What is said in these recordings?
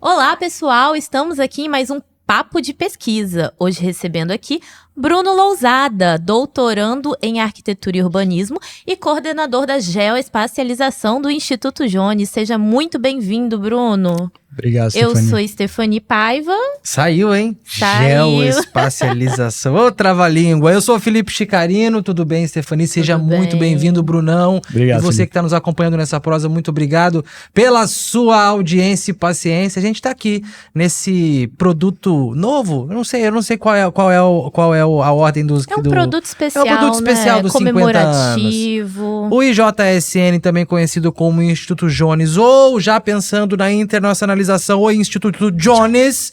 Olá, pessoal! Estamos aqui em mais um Papo de Pesquisa. Hoje recebendo aqui Bruno Lousada, doutorando em Arquitetura e Urbanismo e coordenador da Geoespacialização do Instituto Jones. Seja muito bem-vindo, Bruno. Obrigado, Stefani. Eu sou Stefani Paiva. Saiu, hein? Saiu. Geoespacialização. Ô, trava-língua. Eu sou o Felipe Chicarino. Tudo bem, Stefani? Seja muito bem-vindo, Brunão. Obrigado, e você Felipe, que está nos acompanhando nessa prosa, muito obrigado pela sua audiência e paciência. A gente está aqui nesse produto novo. Eu não sei qual é a ordem dos... É um produto especial, é um produto especial, né? Dos 50 anos. Comemorativo. O IJSN, também conhecido como Instituto Jones, ou já pensando na internacionalização, o Instituto Jones,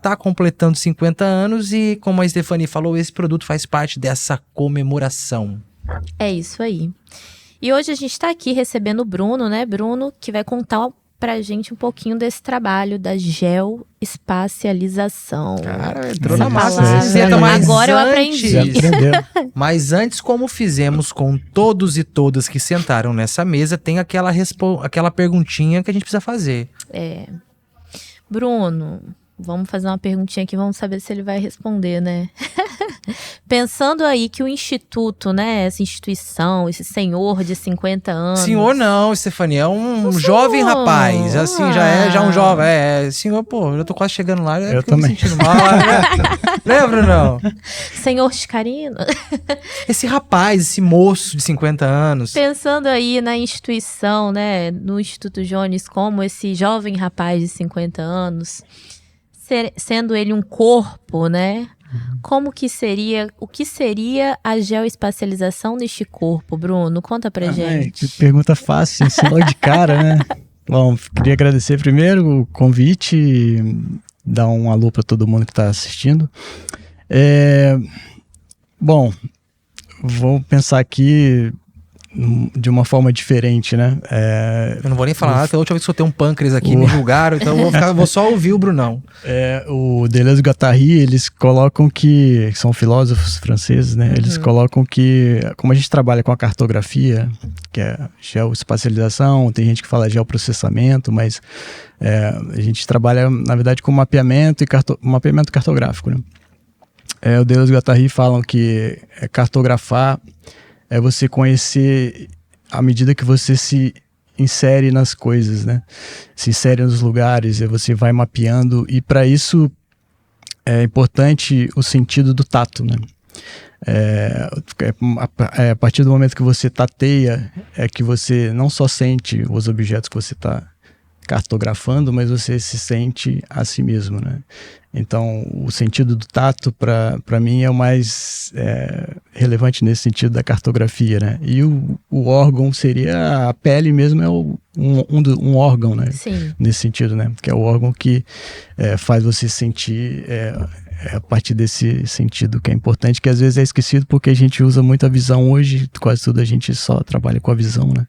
tá completando 50 anos e, como a Stefani falou, esse produto faz parte dessa comemoração. É isso aí. E hoje a gente está aqui recebendo o Bruno, né? Bruno, que vai contar pra gente um pouquinho desse trabalho da geoespacialização. Cara, entrou na massa. Agora eu aprendi. Mas antes, como fizemos com todos e todas que sentaram nessa mesa, tem aquela perguntinha que a gente precisa fazer. Bruno, vamos fazer uma perguntinha aqui, vamos saber se ele vai responder, né? Pensando aí que o instituto, né, essa instituição, esse senhor de 50 anos... Senhor não, Stefania, é um jovem rapaz, assim, já é um jovem, senhor, pô, eu tô quase chegando lá, eu também. Me sentindo mal, né? Lembra, não? Senhor Chicarino? Esse rapaz, esse moço de 50 anos... Pensando aí na instituição, né, no Instituto Jones, como esse jovem rapaz de 50 anos, sendo ele um corpo, né? Como que seria, o que seria a geoespacialização neste corpo, Bruno? Conta pra gente. Que pergunta fácil, assim, logo de cara, né? Bom, queria agradecer primeiro o convite e dar um alô para todo mundo que está assistindo. Bom, vou pensar aqui de uma forma diferente, né? Eu não vou nem falar nada, porque a última vez que eu soltei um pâncreas aqui, me julgaram, então eu vou só ouvir o Brunão. O Deleuze e Guattari, eles colocam que são filósofos franceses, né? Eles colocam que, como a gente trabalha com a cartografia, que é geoespacialização, tem gente que fala geoprocessamento, mas a gente trabalha, na verdade, com mapeamento e mapeamento cartográfico, né? O Deleuze e Guattari falam que cartografar é você conhecer à medida que você se insere nas coisas, né? Se insere nos lugares, você vai mapeando, e para isso é importante o sentido do tato, né? A partir do momento que você tateia, é que você não só sente os objetos que você está cartografando, mas você se sente a si mesmo, né? Então, o sentido do tato, para mim, é o mais relevante nesse sentido da cartografia, né? E o órgão seria, a pele mesmo é um órgão, né? Sim. Nesse sentido, né? Que é o órgão que faz você sentir a partir desse sentido que é importante, que às vezes é esquecido porque a gente usa muito a visão hoje, quase tudo a gente só trabalha com a visão, né?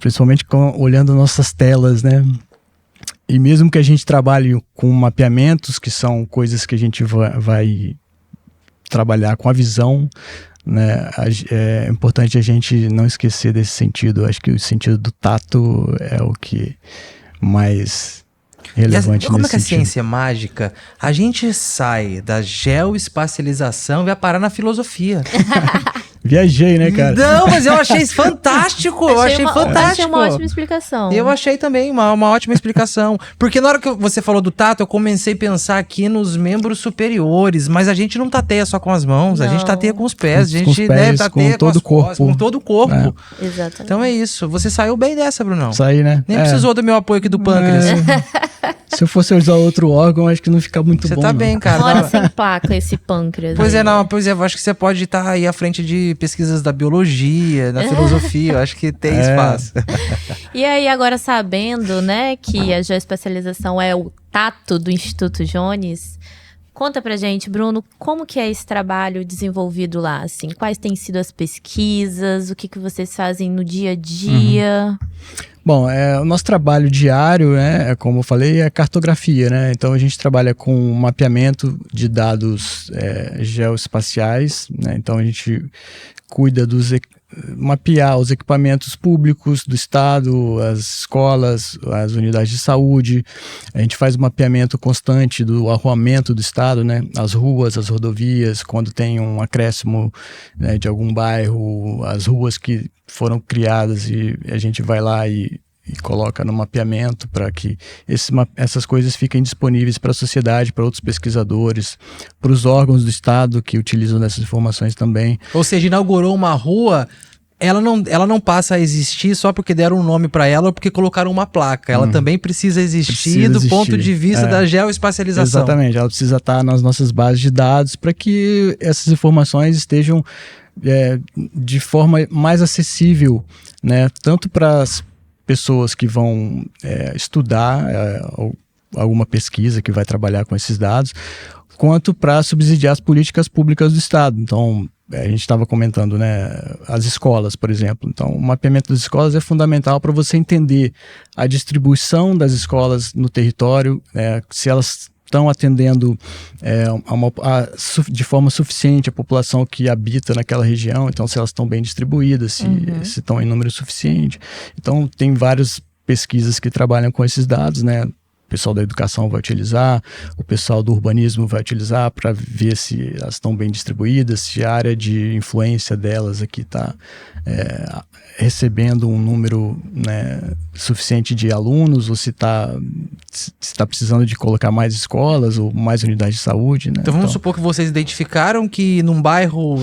Principalmente olhando nossas telas, né? E mesmo que a gente trabalhe com mapeamentos, que são coisas que a gente vai trabalhar com a visão, né? É importante a gente não esquecer desse sentido. Acho que o sentido do tato é o que mais relevante nesse como é que a sentido. ciência é mágica? A gente sai da geoespacialização e vai parar na filosofia. Viajei, né, cara? Não, mas eu achei isso fantástico. Achei uma ótima explicação. Eu achei também uma ótima explicação. Porque na hora que você falou do tato, eu comecei a pensar aqui nos membros superiores. Mas a gente não tateia só com as mãos, a gente tateia com os pés. A gente tateia com todo o corpo. Com todo o corpo. Exatamente. Então é isso. Você saiu bem dessa, Brunão. Saí, né? Nem precisou do meu apoio aqui do pâncreas. Se eu fosse usar outro órgão, acho que não fica muito bom. Você tá bem, cara. Mora sem placa esse pâncreas. Pois é, eu acho que você pode estar aí à frente de pesquisas da biologia, da filosofia, eu acho que tem espaço. E aí, agora sabendo, né, que a geoespacialização é o tato do Instituto Jones, conta pra gente, Bruno, como que é esse trabalho desenvolvido lá, assim? Quais têm sido as pesquisas? O que vocês fazem no dia a dia? Bom, o nosso trabalho diário, né, como eu falei, é cartografia, né? Então a gente trabalha com mapeamento de dados geoespaciais, né? Então a gente cuida mapear os equipamentos públicos do estado, as escolas, as unidades de saúde. A gente faz um mapeamento constante do arruamento do estado, né? As ruas, as rodovias, quando tem um acréscimo, né, de algum bairro, as ruas que foram criadas, e a gente vai lá e coloca no mapeamento para que essas coisas fiquem disponíveis para a sociedade, para outros pesquisadores, para os órgãos do estado que utilizam dessas informações também. Ou seja, inaugurou uma rua, ela não passa a existir só porque deram um nome para ela ou porque colocaram uma placa. Ela também precisa existir do ponto de vista da geoespacialização. Exatamente, ela precisa estar nas nossas bases de dados para que essas informações estejam de forma mais acessível, né, tanto para as pessoas que vão estudar alguma pesquisa que vai trabalhar com esses dados, quanto para subsidiar as políticas públicas do estado. Então, a gente estava comentando, né, as escolas, por exemplo. Então, o mapeamento das escolas é fundamental para você entender a distribuição das escolas no território, se elas estão atendendo de forma suficiente a população que habita naquela região, então se elas estão bem distribuídas, se estão em número suficiente. Então tem várias pesquisas que trabalham com esses dados, né? O pessoal da educação vai utilizar, o pessoal do urbanismo vai utilizar para ver se elas estão bem distribuídas, se a área de influência delas aqui está recebendo um número, né, suficiente de alunos, ou se está precisando de colocar mais escolas ou mais unidades de saúde, né? Então vamos supor que vocês identificaram que num bairro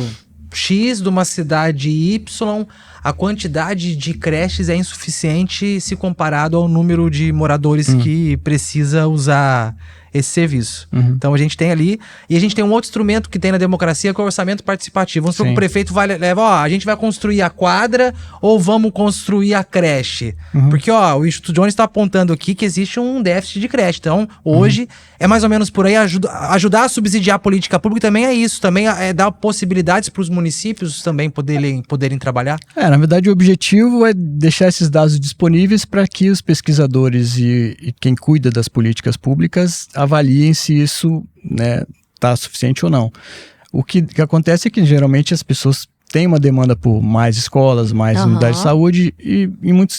X de uma cidade Y, a quantidade de creches é insuficiente se comparado ao número de moradores que precisa usar esse serviço. Então a gente tem ali, e a gente tem um outro instrumento que tem na democracia, que é o orçamento participativo. Vamos supor que o prefeito leva, a gente vai construir a quadra ou vamos construir a creche? Porque o Instituto Jones está apontando aqui que existe um déficit de creche. Então hoje é mais ou menos por aí, ajudar a subsidiar a política pública também é isso, também é dar possibilidades para os municípios também poderem trabalhar. Na verdade o objetivo é deixar esses dados disponíveis para que os pesquisadores e quem cuida das políticas públicas avaliem se isso, né, tá suficiente ou não. O que acontece é que geralmente as pessoas têm uma demanda por mais escolas, mais unidades de saúde, e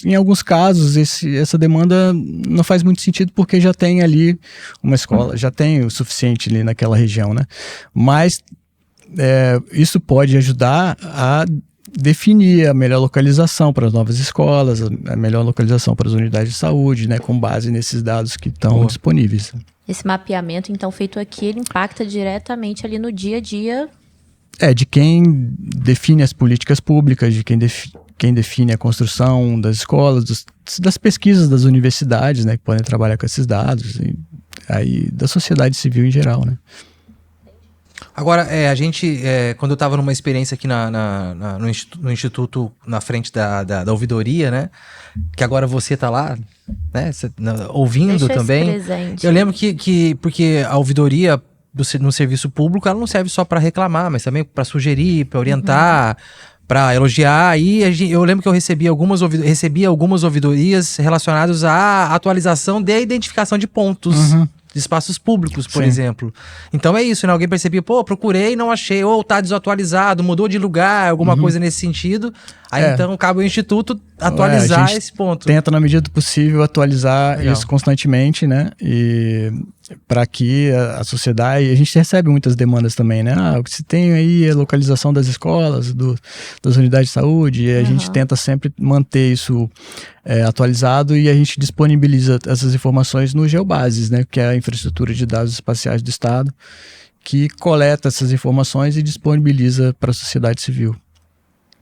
em alguns casos essa demanda não faz muito sentido porque já tem ali uma escola, já tem o suficiente ali naquela região, né? Mas isso pode ajudar a definir a melhor localização para as novas escolas, a melhor localização para as unidades de saúde, né, com base nesses dados que estão disponíveis. Esse mapeamento, então, feito aqui, ele impacta diretamente ali no dia a dia. De quem define as políticas públicas, de quem define a construção das escolas, das pesquisas das universidades, né, que podem trabalhar com esses dados, e aí da sociedade civil em geral, né. Agora, a gente, quando eu estava numa experiência aqui no Instituto, na frente da ouvidoria, né? Que agora você está lá, né? Ouvindo também. Eu lembro que porque a ouvidoria no serviço público, ela não serve só para reclamar, mas também para sugerir, para orientar, para elogiar. E eu lembro que eu recebi algumas ouvidorias relacionadas à atualização de identificação de pontos. De espaços públicos, por exemplo. Então é isso, né? Alguém percebia, procurei e não achei, ou tá desatualizado, mudou de lugar, alguma coisa nesse sentido. Aí então cabe ao Instituto atualizar esse ponto. Tenta, na medida do possível, atualizar isso constantemente, né? E para que a sociedade... A gente recebe muitas demandas também, né? O que se tem aí é a localização das escolas, das unidades de saúde, e a gente tenta sempre manter isso atualizado, e a gente disponibiliza essas informações no GeoBases, né? Que é a infraestrutura de dados espaciais do Estado, que coleta essas informações e disponibiliza para a sociedade civil.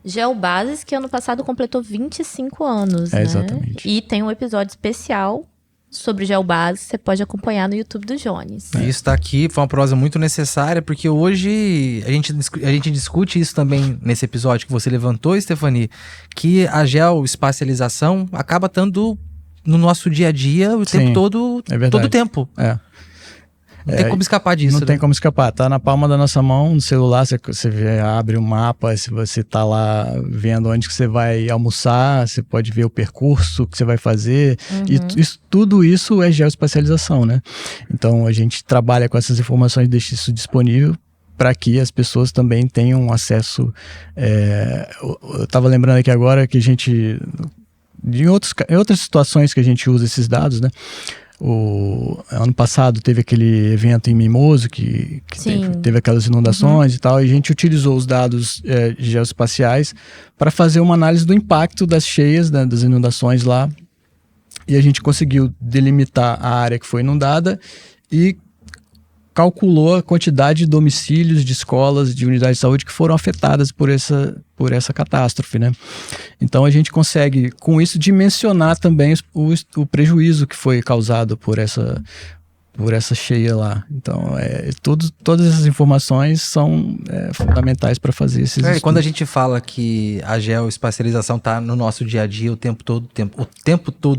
GeoBases, que ano passado completou 25 anos, né? Exatamente. E tem um episódio especial sobre GeoBases, você pode acompanhar no YouTube do Jones. Isso está aqui, foi uma prosa muito necessária, porque hoje a gente discute isso também nesse episódio que você levantou, Stephanie, que a geoespacialização acaba estando no nosso dia a dia o tempo todo, todo o tempo. Não tem como escapar disso. Não tem como escapar. Tá na palma da nossa mão, no celular, você abre um mapa, se você tá lá vendo onde que você vai almoçar, você pode ver o percurso que você vai fazer. E tudo isso é geoespacialização, né? Então a gente trabalha com essas informações, deixa isso disponível para que as pessoas também tenham acesso. Eu estava lembrando aqui agora que a gente, em outras situações que a gente usa esses dados, né? Ano passado teve aquele evento em Mimoso que teve aquelas inundações e tal, e a gente utilizou os dados geoespaciais para fazer uma análise do impacto das cheias, né, das inundações lá, e a gente conseguiu delimitar a área que foi inundada e calculou a quantidade de domicílios, de escolas, de unidades de saúde que foram afetadas por essa catástrofe, né? Então a gente consegue, com isso, dimensionar também o prejuízo que foi causado por essa cheia lá. Então, todas essas informações são fundamentais para fazer esses estudos. Quando a gente fala que a geoespacialização está no nosso dia a dia o tempo todo,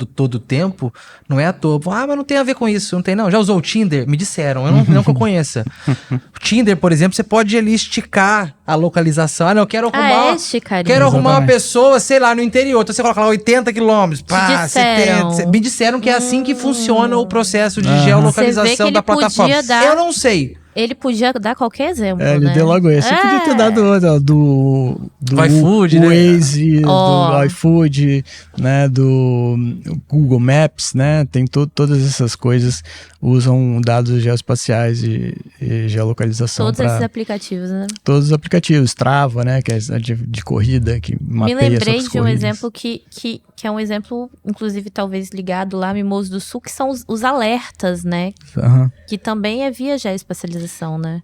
todo o tempo, não é à toa. Mas não tem a ver com isso, não tem não. Já usou o Tinder? Me disseram, não que eu conheça. O Tinder, por exemplo, você pode ali esticar a localização. Eu quero arrumar uma pessoa, sei lá, no interior. Então você coloca lá 80 quilômetros. Me disseram que é assim que funciona o processo de geolocalização da plataforma. Eu não sei. Ele podia dar qualquer exemplo, ele deu logo esse. Você podia ter dado do iFood, né? Waze, do iFood, né? Do Google Maps, né? Tem todas essas coisas usam dados geoespaciais e geolocalização. Todos esses aplicativos, né? Todos os aplicativos. Strava, né? Que é de corrida, que mapeia. Me lembrei de um exemplo que é um exemplo, inclusive, talvez ligado lá, Mimoso do Sul, que são os alertas, né? Que também é via geoespacialização, né?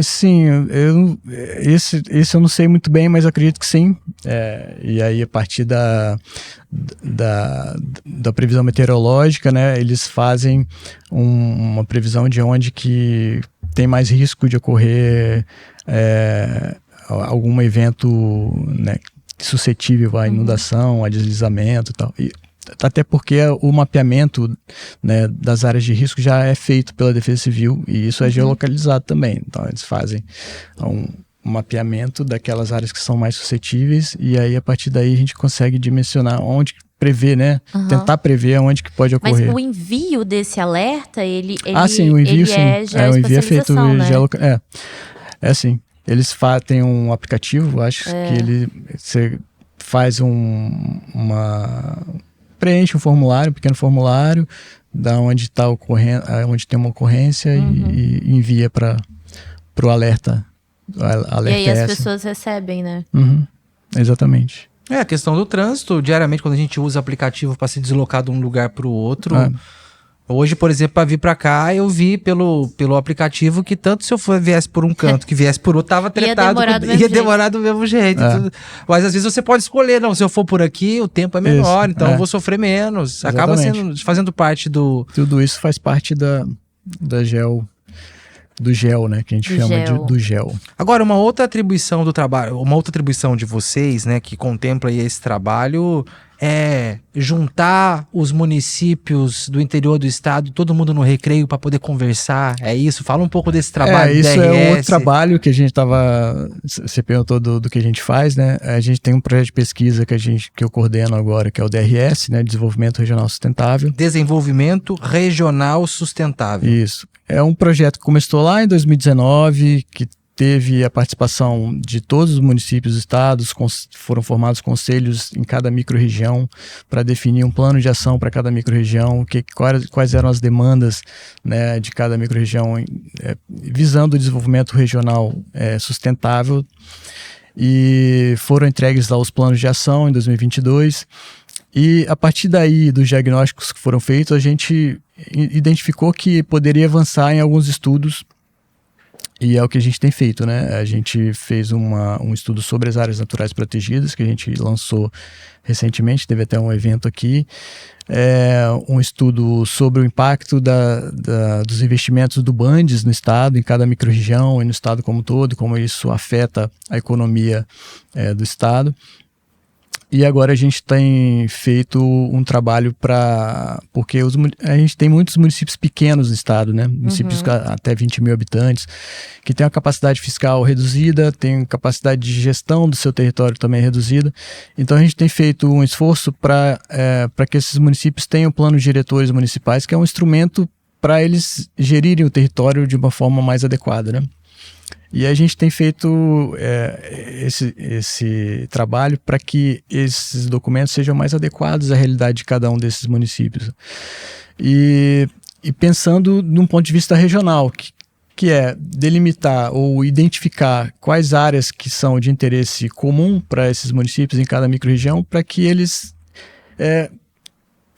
Sim, esse eu não sei muito bem, mas acredito que sim. E aí, a partir da previsão meteorológica, né, eles fazem uma previsão de onde que tem mais risco de ocorrer algum evento, né, suscetível à inundação, a deslizamento e tal. Até porque o mapeamento, né, das áreas de risco já é feito pela Defesa Civil e isso é geolocalizado também. Então eles fazem um mapeamento daquelas áreas que são mais suscetíveis e aí a partir daí a gente consegue dimensionar onde prever, né? Tentar prever onde que pode ocorrer. Mas o envio desse alerta, sim, o envio sim. O envio é feito, né? Sim. Eles têm um aplicativo, acho que você faz preenche um formulário, um pequeno formulário, da onde está onde tem uma ocorrência e envia para o alerta. E aí as pessoas recebem, né? Exatamente. A questão do trânsito, diariamente, quando a gente usa aplicativo para se deslocar de um lugar para o outro. Hoje, por exemplo, para vir para cá, eu vi pelo aplicativo que tanto se eu viesse por um canto que viesse por outro, tava tretado. Ia demorar do mesmo jeito. Mas às vezes você pode escolher, não, se eu for por aqui, o tempo é menor, então eu vou sofrer menos. Exatamente. Acaba fazendo parte do... Tudo isso faz parte do gel, né, que a gente chama do gel. Agora, uma outra atribuição do trabalho, uma outra atribuição de vocês, né, que contempla aí esse trabalho é juntar os municípios do interior do estado, todo mundo no recreio para poder conversar, é isso? Fala um pouco desse trabalho do DRS. Isso é outro trabalho que a gente você perguntou do que a gente faz, né? A gente tem um projeto de pesquisa que eu coordeno agora, que é o DRS, né? Desenvolvimento Regional Sustentável. Desenvolvimento Regional Sustentável. Isso. É um projeto que começou lá em 2019, que teve a participação de todos os municípios do estado, foram formados conselhos em cada microrregião para definir um plano de ação para cada microrregião, quais eram as demandas, né, de cada microrregião, visando o desenvolvimento regional sustentável. E foram entregues lá os planos de ação em 2022. E a partir daí, dos diagnósticos que foram feitos, a gente identificou que poderia avançar em alguns estudos. E é o que a gente tem feito, né? A gente fez um estudo sobre as áreas naturais protegidas, que a gente lançou recentemente, teve até um evento aqui. Um estudo sobre o impacto dos investimentos do Bandes no estado, em cada microrregião e no estado como um todo, como isso afeta a economia do estado. E agora a gente tem feito um trabalho porque a gente tem muitos municípios pequenos no estado, né? Municípios até 20 mil habitantes, que têm uma capacidade fiscal reduzida, têm capacidade de gestão do seu território também reduzida. Então a gente tem feito um esforço para que esses municípios tenham planos diretores municipais, que é um instrumento para eles gerirem o território de uma forma mais adequada, né? E a gente tem feito esse trabalho para que esses documentos sejam mais adequados à realidade de cada um desses municípios. E pensando num ponto de vista regional, que é delimitar ou identificar quais áreas que são de interesse comum para esses municípios em cada microrregião, para que eles,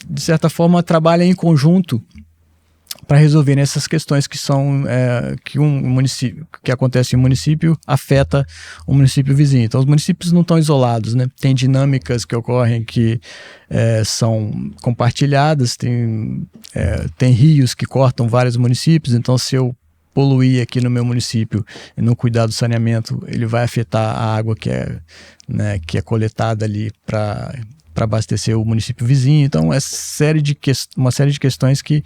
de certa forma, trabalhem em conjunto para resolverem essas questões que são que um município que acontece em um município afeta o município vizinho. Então os municípios não estão isolados, né? Tem dinâmicas que ocorrem que são compartilhadas, tem rios que cortam vários municípios. Então se eu poluir aqui no meu município e não cuidar do saneamento, ele vai afetar a água que é coletada ali para abastecer o município vizinho. Então, uma série de questões que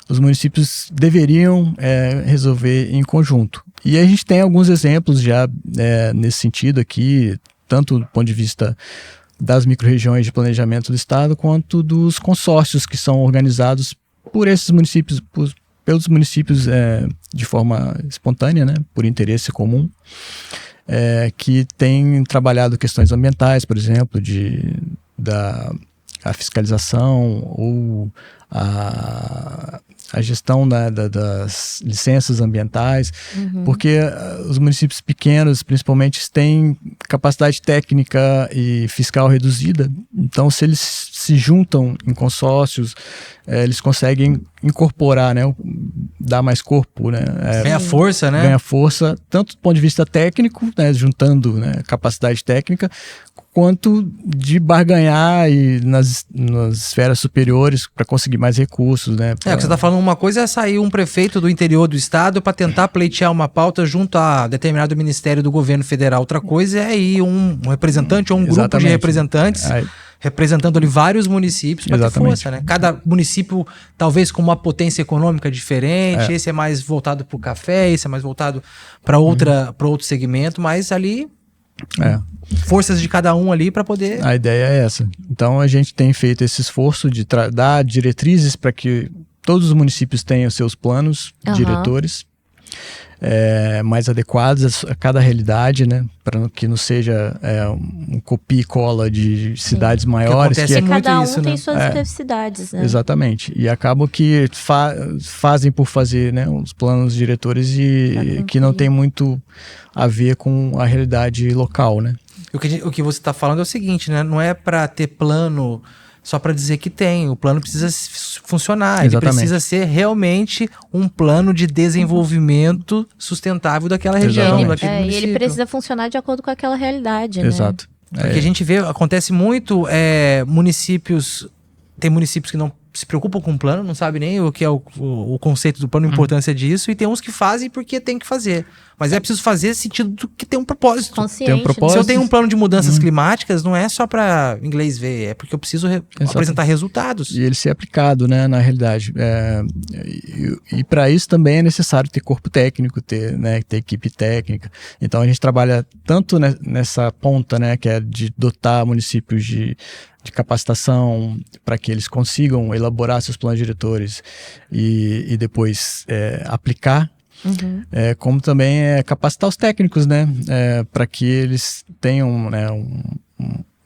os municípios deveriam resolver em conjunto. E a gente tem alguns exemplos já nesse sentido aqui, tanto do ponto de vista das microrregiões de planejamento do Estado, quanto dos consórcios que são organizados por esses municípios, pelos municípios de forma espontânea, né, por interesse comum, que têm trabalhado questões ambientais, por exemplo, a fiscalização ou a gestão das licenças ambientais, porque os municípios pequenos, principalmente, têm capacidade técnica e fiscal reduzida. Então, se eles se juntam em consórcios, eles conseguem incorporar, né, dar mais corpo, né, ganha força, né? Ganha força, tanto do ponto de vista técnico, né, juntando, né, capacidade técnica, quanto de barganhar e nas esferas superiores para conseguir mais recursos, né? O que você está falando, uma coisa é sair um prefeito do interior do estado para tentar pleitear uma pauta junto a determinado ministério do governo federal. Outra coisa é ir um representante ou um grupo de representantes representando ali vários municípios para ter força, né? Cada município talvez com uma potência econômica diferente, esse é mais voltado para o café, esse é mais voltado para outro segmento, mas ali forças de cada um ali para poder... A ideia é essa. Então a gente tem feito esse esforço de dar diretrizes para que todos os municípios tenham seus planos diretores mais adequados a cada realidade, né? Para que não seja um copia e cola de cidades maiores. Que cada um tem suas especificidades, né? Exatamente. E acabam que fazem por fazer, né, os planos diretores que não tem muito a ver com a realidade local, né? O que você está falando é o seguinte, né? Não é para ter plano só para dizer que tem. O plano precisa funcionar. Exatamente. Ele precisa ser realmente um plano de desenvolvimento sustentável daquela região, daquele município. E ele precisa funcionar de acordo com aquela realidade, né? Exato. Porque a gente vê, acontece muito municípios... Tem municípios que não se preocupam com o plano, não sabem nem o que é o conceito do plano, a importância disso, e tem uns que fazem porque tem que fazer. Mas é preciso fazer no sentido que tem um propósito. Consciente, tem um propósito. Se eu tenho um plano de mudanças climáticas, não é só para inglês ver, é porque eu preciso apresentar resultados. E ele ser aplicado, né, na realidade. E para isso também é necessário ter corpo técnico, ter equipe técnica. Então a gente trabalha tanto nessa ponta, né, que é de dotar municípios de capacitação para que eles consigam elaborar seus planos diretores e depois aplicar, como também capacitar os técnicos, né, para que eles tenham, né,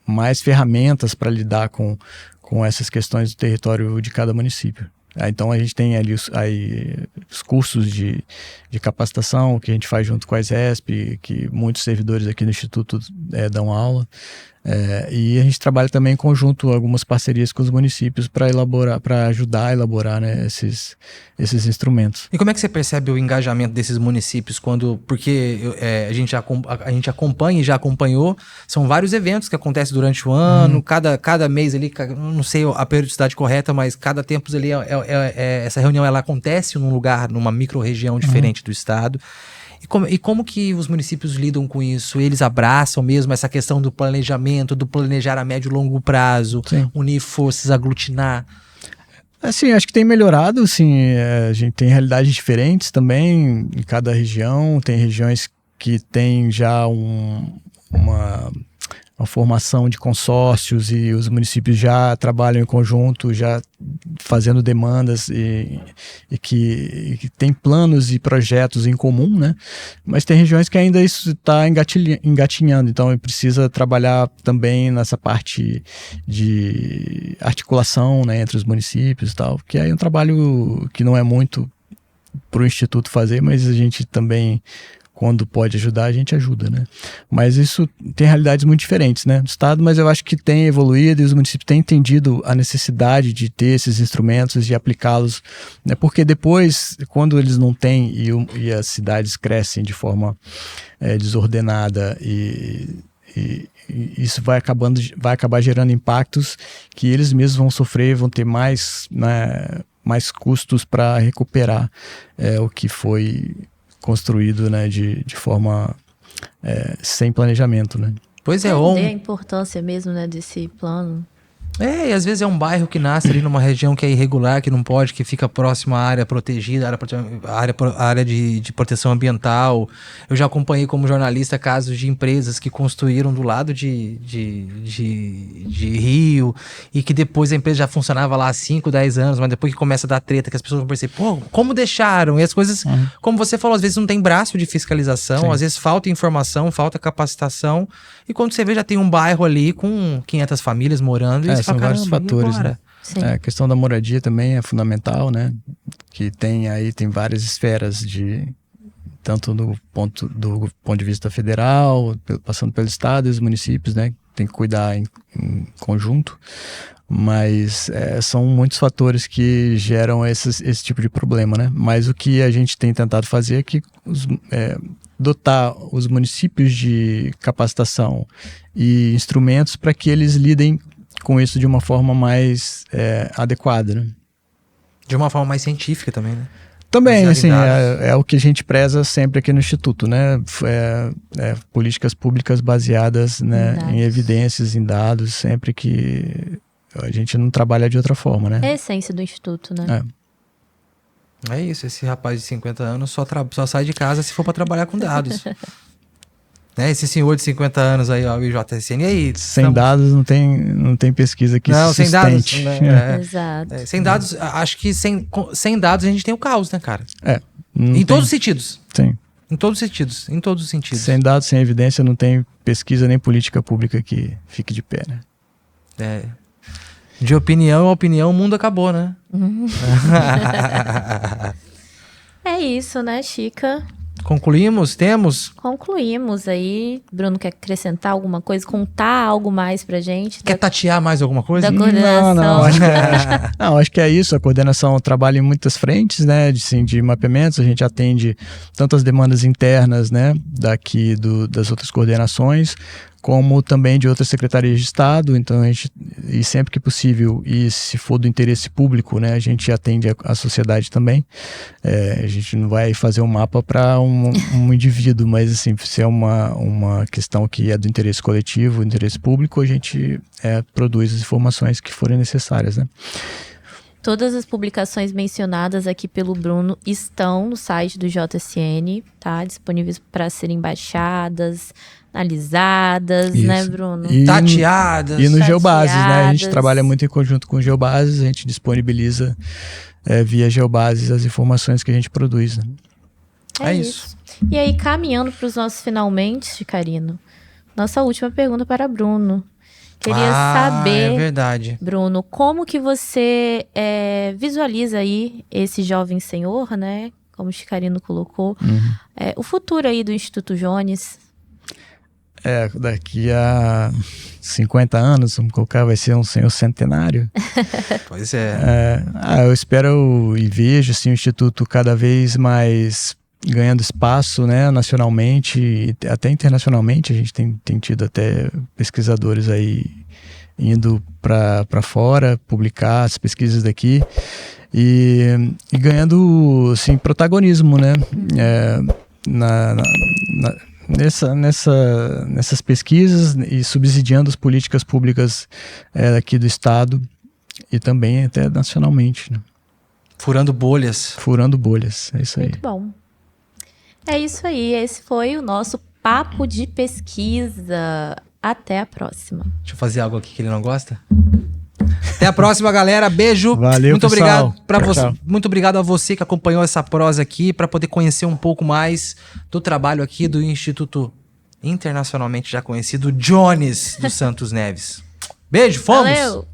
mais ferramentas para lidar com essas questões do território de cada município. Então a gente tem ali os cursos de capacitação que a gente faz junto com a ESESP, que muitos servidores aqui no Instituto dão aula. E a gente trabalha também em conjunto, algumas parcerias com os municípios para ajudar a elaborar, né, esses instrumentos. E como é que você percebe o engajamento desses municípios porque a gente acompanha e já acompanhou, são vários eventos que acontecem durante o ano, cada mês ali, não sei a periodicidade correta, mas cada tempo ali essa reunião ela acontece num lugar, numa micro-região diferente do estado. E como que os municípios lidam com isso? Eles abraçam mesmo essa questão do planejamento, do planejar a médio e longo prazo, unir forças, aglutinar? Assim, acho que tem melhorado, assim, a gente tem realidades diferentes também em cada região, tem regiões que tem já uma uma formação de consórcios e os municípios já trabalham em conjunto, já fazendo demandas e que tem planos e projetos em comum, né? Mas tem regiões que ainda isso está engatinhando, então precisa trabalhar também nessa parte de articulação, né, entre os municípios e tal, que aí é um trabalho que não é muito para o Instituto fazer, mas a gente também, quando pode ajudar, a gente ajuda, né? Mas isso tem realidades muito diferentes, né? Do Estado, mas eu acho que tem evoluído e os municípios têm entendido a necessidade de ter esses instrumentos e aplicá-los, né? Porque depois, quando eles não têm e as cidades crescem de forma desordenada e isso vai acabar gerando impactos que eles mesmos vão sofrer, vão ter mais, né, mais custos para recuperar o que foi construído, né, de forma sem planejamento, né? Pois é, Entender a importância mesmo, né, desse plano. E às vezes é um bairro que nasce ali numa região que é irregular, que não pode, que fica próximo à área protegida, área de proteção ambiental. Eu já acompanhei como jornalista casos de empresas que construíram do lado de rio e que depois a empresa já funcionava lá há 5, 10 anos, mas depois que começa a dar treta, que as pessoas vão perceber, pô, como deixaram? E as coisas, como você falou, às vezes não tem braço de fiscalização, Sim. às vezes falta informação, falta capacitação, e quando você vê já tem um bairro ali com 500 famílias morando e São vários fatores, né? Sim. A questão da moradia também é fundamental, né? Que tem várias esferas tanto do ponto de vista federal, passando pelo estado e os municípios, né? Tem que cuidar em conjunto, mas são muitos fatores que geram esse tipo de problema, né? Mas o que a gente tem tentado fazer é que dotar os municípios de capacitação e instrumentos para que eles lidem com isso de uma forma mais adequada, né? De uma forma mais científica também, né? Também, assim, é o que a gente preza sempre aqui no Instituto, né? Políticas públicas baseadas, né, em evidências, em dados, sempre que a gente não trabalha de outra forma, né? É a essência do Instituto, né? É isso, esse rapaz de 50 anos só sai de casa se for para trabalhar com dados. Né? Esse senhor de 50 anos aí, ó, o IJSN, e aí? Sem dados não tem pesquisa que não, sustente. Sem dados, né? Exato. Sem dados, acho que sem dados a gente tem o caos, né, cara? Em todos os sentidos. Sim. Em todos os sentidos. Sem dados, sem evidência, não tem pesquisa nem política pública que fique de pé, né? De opinião a opinião, o mundo acabou, né? É isso, né, Chica? Concluímos? Temos? Concluímos aí. Bruno, quer acrescentar alguma coisa? Contar algo mais pra gente? Quer tatear mais alguma coisa? Da coordenação? Não, acho que é isso. A coordenação trabalha em muitas frentes, né? De mapeamentos. A gente atende tanto as demandas internas, né? Daqui das outras coordenações, como também de outras secretarias de Estado. Então, e sempre que possível, e se for do interesse público, né, a gente atende a sociedade também. A gente não vai fazer um mapa para um indivíduo, mas assim, se é uma questão que é do interesse coletivo, do interesse público, a gente produz as informações que forem necessárias, né? Todas as publicações mencionadas aqui pelo Bruno estão no site do JSN, tá? Disponíveis para serem baixadas, analisadas, isso, né, Bruno? Tateadas. E no Geobases, né? A gente trabalha muito em conjunto com o Geobases, a gente disponibiliza via Geobases as informações que a gente produz, né? É isso. E aí, caminhando para os nossos finalmente, Chicarino, nossa última pergunta para Bruno. Queria saber, é verdade. Bruno, como que você visualiza aí esse jovem senhor, né? Como o Chicarino colocou, o futuro aí do Instituto Jones. Daqui a 50 anos, vamos colocar, vai ser um senhor centenário. Pois é. Eu espero e vejo assim, o Instituto cada vez mais ganhando espaço, né, nacionalmente e até internacionalmente. A gente tem tido até pesquisadores aí indo para fora publicar as pesquisas daqui e ganhando assim, protagonismo, né, nessas pesquisas e subsidiando as políticas públicas aqui do estado e também até nacionalmente, né? Furando bolhas. É isso aí. Muito bom. É isso aí, esse foi o nosso papo de pesquisa. Até a próxima. Deixa eu fazer algo aqui que ele não gosta. Até a próxima, galera. Beijo. Valeu, muito pessoal. Obrigado para você. Tchau. Muito obrigado a você que acompanhou essa prosa aqui para poder conhecer um pouco mais do trabalho aqui do Instituto internacionalmente já conhecido Jones dos Santos Neves. Beijo, fomos. Valeu.